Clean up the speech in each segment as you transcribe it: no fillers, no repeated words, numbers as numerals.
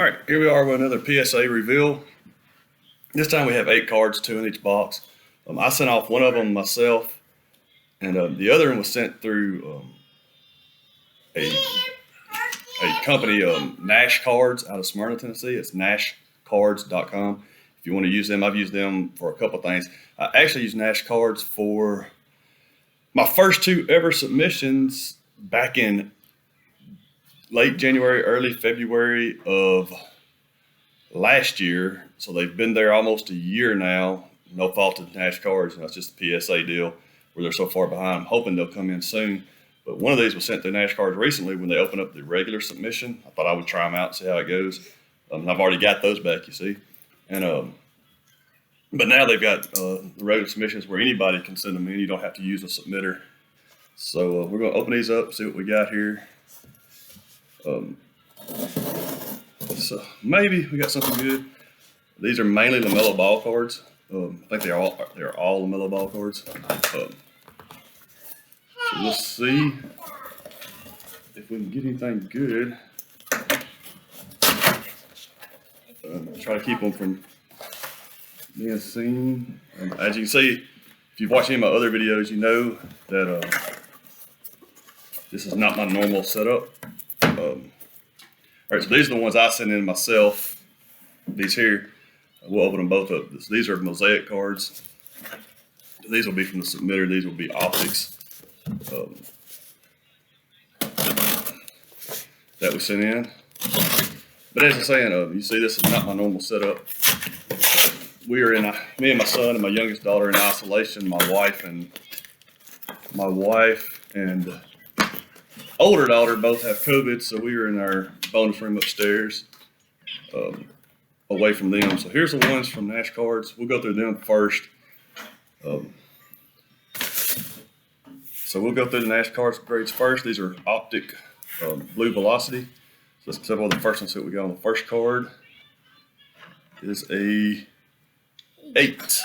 All right, here we are with another PSA reveal. This time we have 8 cards, 2 in each box. I sent off one of them myself, and the other one was sent through a company, Nash Cards, out of Smyrna, Tennessee. It's nashcards.com. If you want to use them, I've used them for a couple of things. I actually used Nash Cards for my first 2 ever submissions back in late January, early February of last year. So they've been there almost a year now. No fault of Nash Cards. It's just a PSA deal where they're so far behind. I'm hoping they'll come in soon. But one of these was sent to Nash Cards recently when they opened up the regular submission. I thought I would try them out and see how it goes. I've already got those back, you see. And but now they've got the regular submissions where anybody can send them in. You don't have to use a submitter. So we're going to open these up, see what we got here. So maybe we got something good. These are mainly LaMelo Ball cards. I think they're all LaMelo Ball cards. So we'll see if we can get anything good. Try to keep them from being seen. As you can see, if you've watched any of my other videos, you know that this is not my normal setup. All right, so these are the ones I sent in myself. These here, we'll open them both up. These are mosaic cards. These will be from the submitter. These will be optics that we sent in. But as I'm saying, you see, this is not my normal setup. We are in, me and my son and my youngest daughter in isolation. My wife and older daughter both have COVID, so we are in our bonus room upstairs, away from them. So here's the ones from Nash Cards. We'll go through them first. So we'll go through the Nash Cards grades first. These are optic blue velocity. So let's step on the first one, see what we got on the first card. Is a 8.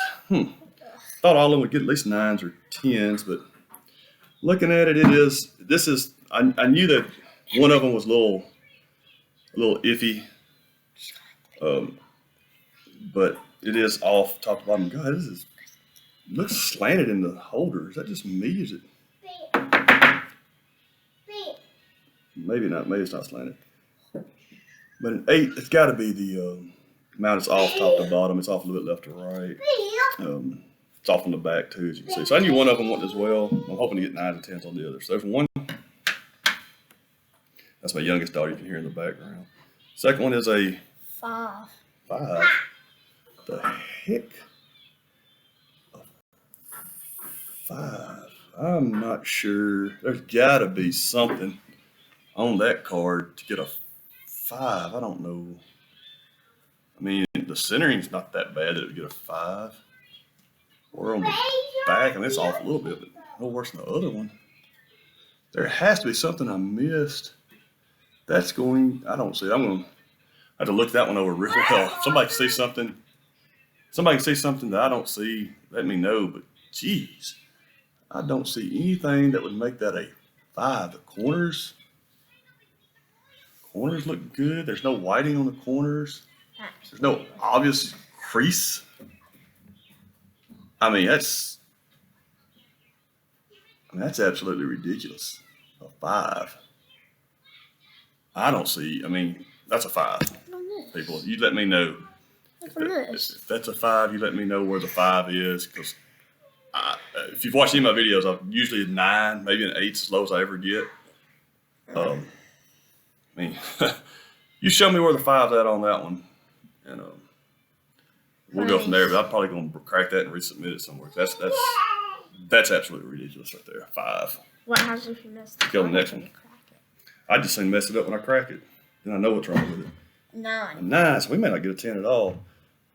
Thought all of them would get at least 9s or 10s, but looking at it, I knew that one of them was a little iffy, but it is off top to bottom. God, looks slanted in the holder. Is that just me? Is it? Maybe not. Maybe it's not slanted. But an 8, it's got to be the mount is off top to bottom. It's off a little bit left to right. It's off on the back too, as you can see. So I knew one of them went as well. I'm hoping to get 9s and 10s on the other. So there's one. That's my youngest daughter, you can hear in the background. Second one is a 5. 5. The heck? A 5. I'm not sure. There's got to be something on that card to get a 5. I don't know. I mean, the centering's not that bad that it would get a 5. Or on the back, I mean, it's off a little bit, but no worse than the other one. There has to be something I missed. I don't see it. I'm going to have to look that one over real well. If somebody can see something that I don't see, let me know. But geez, I don't see anything that would make that a 5. The corners look good. There's no whiting on the corners. There's no obvious crease. I mean, that's absolutely ridiculous. A 5. I don't see. I mean, that's a 5. People, you let me know. If that's a 5, you let me know where the 5 is. Because if you've watched any of my videos, I'm usually a 9, maybe an 8, as low as I ever get. I mean, you show me where the 5's at on that one, and we'll go from there. But I'm probably going to crack that and resubmit it somewhere. That's absolutely ridiculous right there. 5. What happens if you miss it? Go to the next one. I just say mess it up when I crack it. Then I know what's wrong with it. 9. A 9, so we may not get a 10 at all.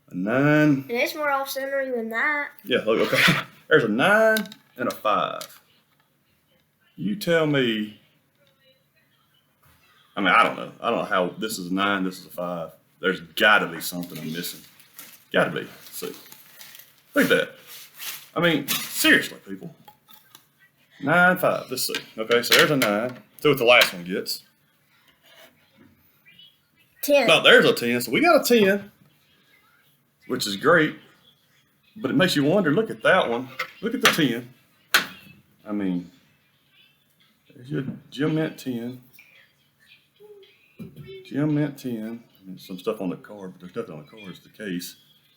A 9. And it's more off-centering than that. Yeah, look, okay. There's a 9 and a 5. You tell me. I mean, I don't know. I don't know how this is a 9, this is a 5. There's got to be something I'm missing. Got to be. Let's see. Look at that. I mean, seriously, people. 9, 5. Let's see. Okay, so there's a 9. See what the last one gets. 10. No, there's a 10. So we got a 10, which is great. But it makes you wonder, look at that one. Look at the 10. I mean, there's your Gem Mint 10. Gem Mint 10. There's some stuff on the card, but there's nothing on the card. It's the case.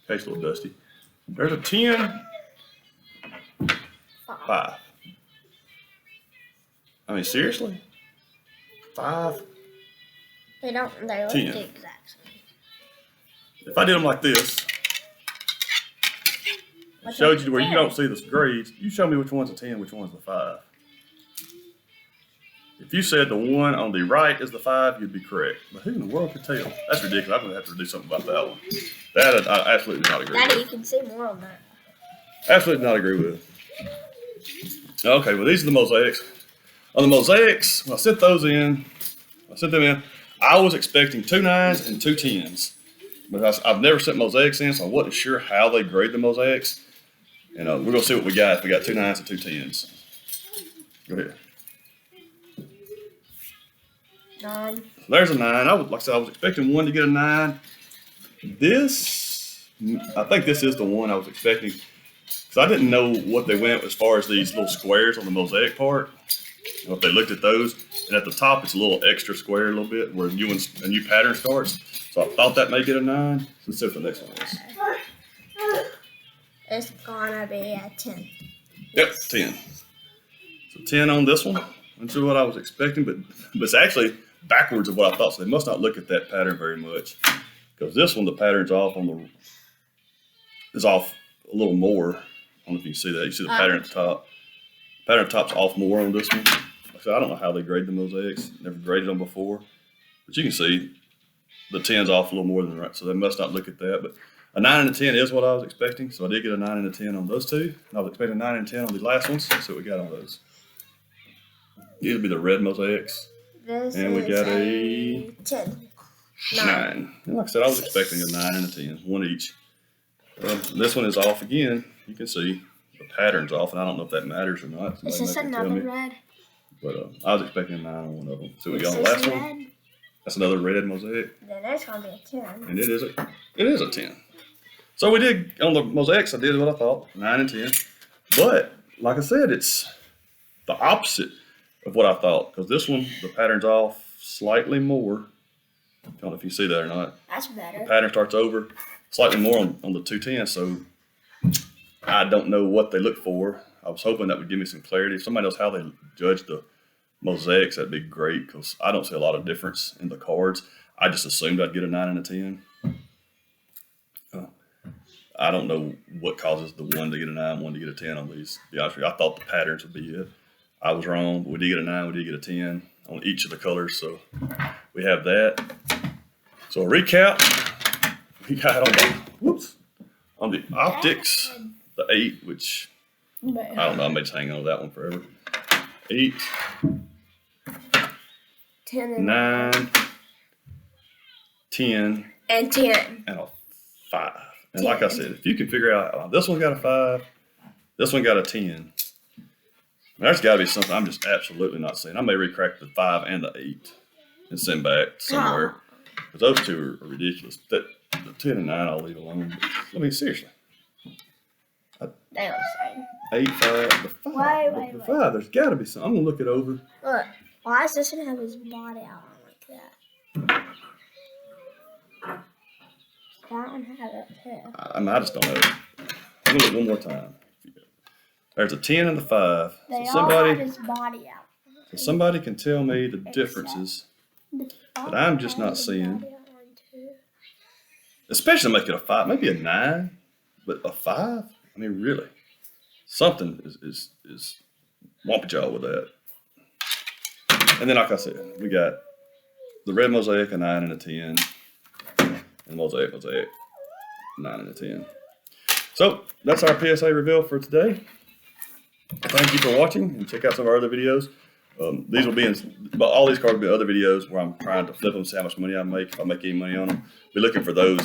Case a little dusty. There's a 10. 5. I mean, seriously? 5? They look 10. the exact same. If I did them like this, I showed you where you don't see the grades. You show me which one's a 10, which one's the 5. If you said the one on the right is the 5, you'd be correct. But who in the world could tell? That's ridiculous. I'm going to have to do something about that one. That I absolutely do not agree Daddy, with. you can see more on that. Absolutely not agree with. Okay, well, these are the mosaics. On the mosaics, when I sent them in, I was expecting 2 9s and 2 10s. But I've never sent mosaics in, so I wasn't sure how they grade the mosaics. And we're going to see what we got if we got 2 9s and 2 10s. Go ahead. 9. There's a 9. Like I said, I was expecting one to get a 9. I think this is the one I was expecting. Because I didn't know what they went as far as these little squares on the mosaic part. If they looked at those. And at the top, it's a little extra square a little bit where a new pattern starts. So I thought that may get a 9. Let's see what the next one is. It's gonna be a 10. Yep, 10. So 10 on this one. That's what I was expecting, but it's actually backwards of what I thought. So they must not look at that pattern very much. Because this one, the pattern's off is off a little more. I don't know if you can see that. You see the pattern at the top. The pattern at the top's off more on this one. Like I said, I don't know how they grade the mosaics. Never graded them before. But you can see the 10's off a little more than the right. So they must not look at that. But a 9 and a 10 is what I was expecting. So I did get a 9 and a 10 on those two. And I was expecting a 9 and a 10 on the last ones. Let's see what we got on those. These will be the red mosaics. And we got a 10. 9. And like I said, I was expecting a 9 and a 10, one each. This one is off again. You can see the pattern's off, and I don't know if that matters or not. Is this another red? But I was expecting a 9 on one of them. So we got on the last one. That's another red mosaic. Then there's going to be a 10. And it is a 10. So we did, on the mosaics, I did what I thought, 9 and 10. But, like I said, it's the opposite of what I thought. Because this one, the pattern's off slightly more. I don't know if you see that or not. That's better. The pattern starts over slightly more on the 210. So I don't know what they look for. I was hoping that would give me some clarity. If somebody knows how they judge the mosaics, that'd be great. Because I don't see a lot of difference in the cards. I just assumed I'd get a 9 and a 10. I don't know what causes the one to get a 9, one to get a 10 on these. To be honest with you, I thought the patterns would be it. I was wrong. But we did get a 9, we did get a 10 on each of the colors. So we have that. So a recap, we got on the optics, the 8, which I don't know. I may just hang on to that one forever. 8, 10 and 9, 10, and 10. and a 5. And like I said, if you can figure out, this one got a 5, this one got a 10. There's got to be something I'm just absolutely not seeing. I may recrack the 5 and the 8 and send back somewhere. Because those two are ridiculous. The 10 and 9 I'll leave alone. But, I mean, seriously. They look the same. 8, 5, the 5. Wait. The 5, there's got to be something. I'm going to look it over. Look, why is this going to have his body out like that? That one had it too. I just don't know. I'm going to look one more time. There's a 10 and the 5. They So all had his body out. so somebody can tell me the differences that I'm just not seeing. Especially make it a 5, maybe a 9, but a 5? I mean, really. Something is whomping y'all with that. And then, like I said, we got the red mosaic, a 9 and a 10. And mosaic, 9 and a 10. So, that's our PSA reveal for today. Thank you for watching, and check out some of our other videos. These will be all these cards will be other videos where I'm trying to flip them, see how much money I make, if I make any money on them. Be looking for those.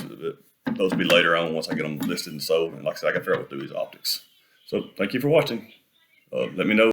Those will be later on once I get them listed and sold. And like I said, I can figure out what to do with these optics. So thank you for watching. Let me know.